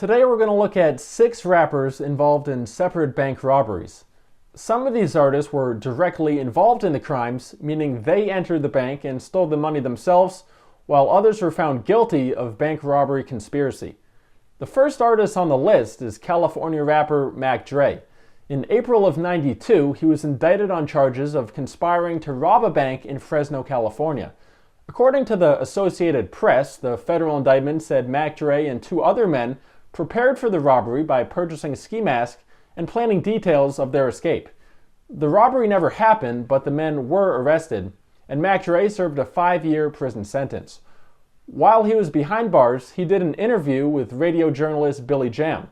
Today we're going to look at 6 rappers involved in separate bank robberies. Some of these artists were directly involved in the crimes, meaning they entered the bank and stole the money themselves, while others were found guilty of bank robbery conspiracy. The first artist on the list is California rapper Mac Dre. In April of '92, he was indicted on charges of conspiring to rob a bank in Fresno, California. According to the Associated Press, the federal indictment said Mac Dre and 2 other men prepared for the robbery by purchasing a ski mask and planning details of their escape. The robbery never happened, but the men were arrested, and Mac Dre served a 5-year prison sentence. While he was behind bars, he did an interview with radio journalist Billy Jam.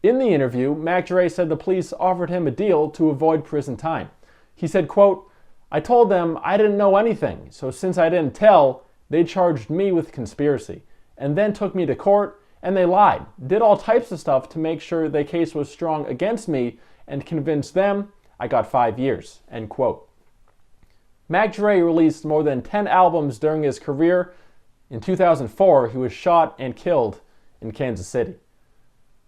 In the interview, Mac Dre said the police offered him a deal to avoid prison time. He said, quote, "I told them I didn't know anything, so since I didn't tell, they charged me with conspiracy, and then took me to court, and they lied, did all types of stuff to make sure their case was strong against me, and convinced them I got 5 years, end quote. Mac Dre released more than 10 albums during his career. In 2004, he was shot and killed in Kansas City.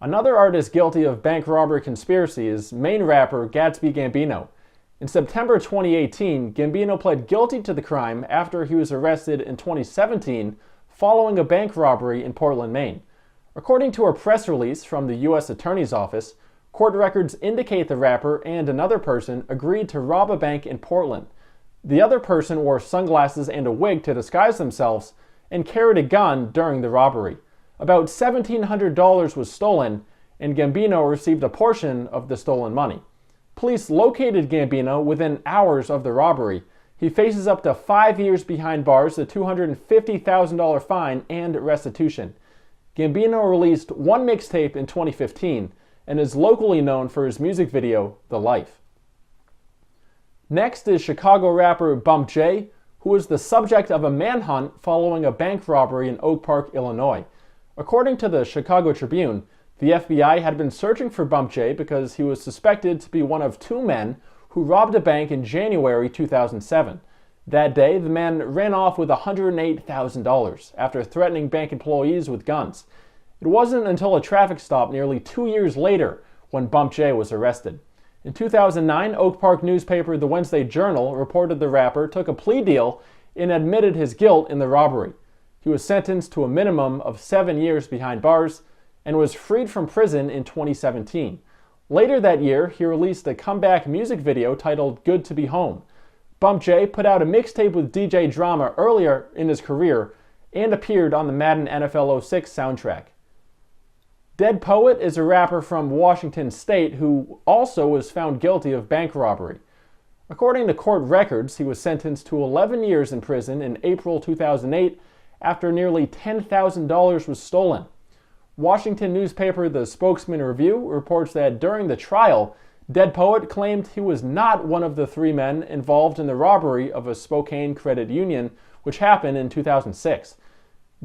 Another artist guilty of bank robbery conspiracy is Maine rapper Gatsby Gambino. In September 2018, Gambino pled guilty to the crime after he was arrested in 2017 following a bank robbery in Portland, Maine. According to a press release from the U.S. Attorney's Office, court records indicate the rapper and another person agreed to rob a bank in Portland. The other person wore sunglasses and a wig to disguise themselves and carried a gun during the robbery. About $1,700 was stolen, and Gambino received a portion of the stolen money. Police located Gambino within hours of the robbery. He faces up to 5 years behind bars, a $250,000 fine, and restitution. Gambino released one mixtape in 2015 and is locally known for his music video, The Life. Next is Chicago rapper Bump J, who was the subject of a manhunt following a bank robbery in Oak Park, Illinois. According to the Chicago Tribune, the FBI had been searching for Bump J because he was suspected to be one of 2 men who robbed a bank in January 2007. That day, the man ran off with $108,000 after threatening bank employees with guns. It wasn't until a traffic stop nearly 2 years later when Bump J was arrested. In 2009, Oak Park newspaper The Wednesday Journal reported the rapper took a plea deal and admitted his guilt in the robbery. He was sentenced to a minimum of 7 years behind bars and was freed from prison in 2017. Later that year, he released a comeback music video titled Good to Be Home. Bump J put out a mixtape with DJ Drama earlier in his career and appeared on the Madden NFL 06 soundtrack. Dead Poet is a rapper from Washington State who also was found guilty of bank robbery. According to court records, he was sentenced to 11 years in prison in April 2008 after nearly $10,000 was stolen. Washington newspaper The Spokesman Review reports that during the trial, Dead Poet claimed he was not one of the 3 men involved in the robbery of a Spokane credit union, which happened in 2006.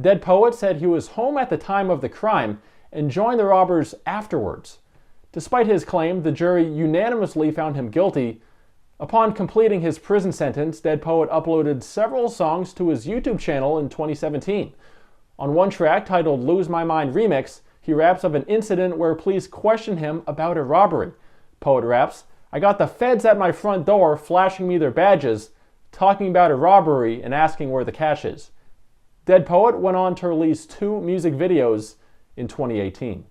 Dead Poet said he was home at the time of the crime and joined the robbers afterwards. Despite his claim, the jury unanimously found him guilty. Upon completing his prison sentence, Dead Poet uploaded several songs to his YouTube channel in 2017. On one track, titled Lose My Mind Remix, he raps of an incident where police question him about a robbery. Poet raps, "I got the feds at my front door flashing me their badges, talking about a robbery and asking where the cash is." Dead Poet went on to release 2 music videos in 2018.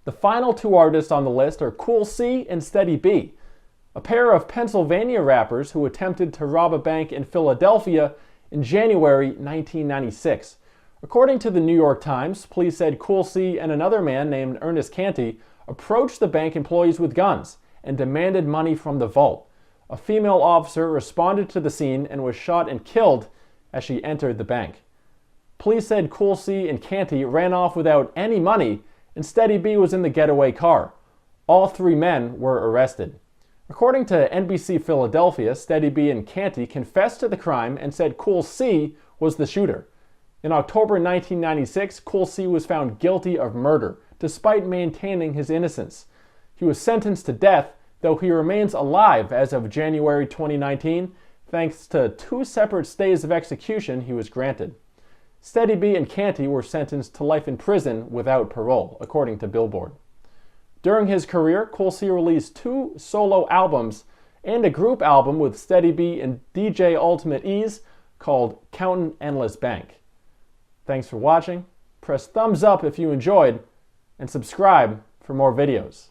The final 2 artists on the list are Cool C and Steady B, a pair of Pennsylvania rappers who attempted to rob a bank in Philadelphia in January 1996. According to the New York Times, police said Cool C and another man named Ernest Canty approached the bank employees with guns and demanded money from the vault. A female officer responded to the scene and was shot and killed as she entered the bank. Police said Cool C and Canty ran off without any money, and Steady B was in the getaway car. All 3 men were arrested. According to NBC Philadelphia, Steady B and Canty confessed to the crime and said Cool C was the shooter. In October 1996, Cool C was found guilty of murder, despite maintaining his innocence. He was sentenced to death, though he remains alive as of January 2019, thanks to 2 separate stays of execution he was granted. Steady B and Canty were sentenced to life in prison without parole, according to Billboard. During his career, Cool C released 2 solo albums and a group album with Steady B and DJ Ultimate Ease called Countin' Endless Bank. Thanks for watching. Press thumbs up if you enjoyed, and subscribe for more videos.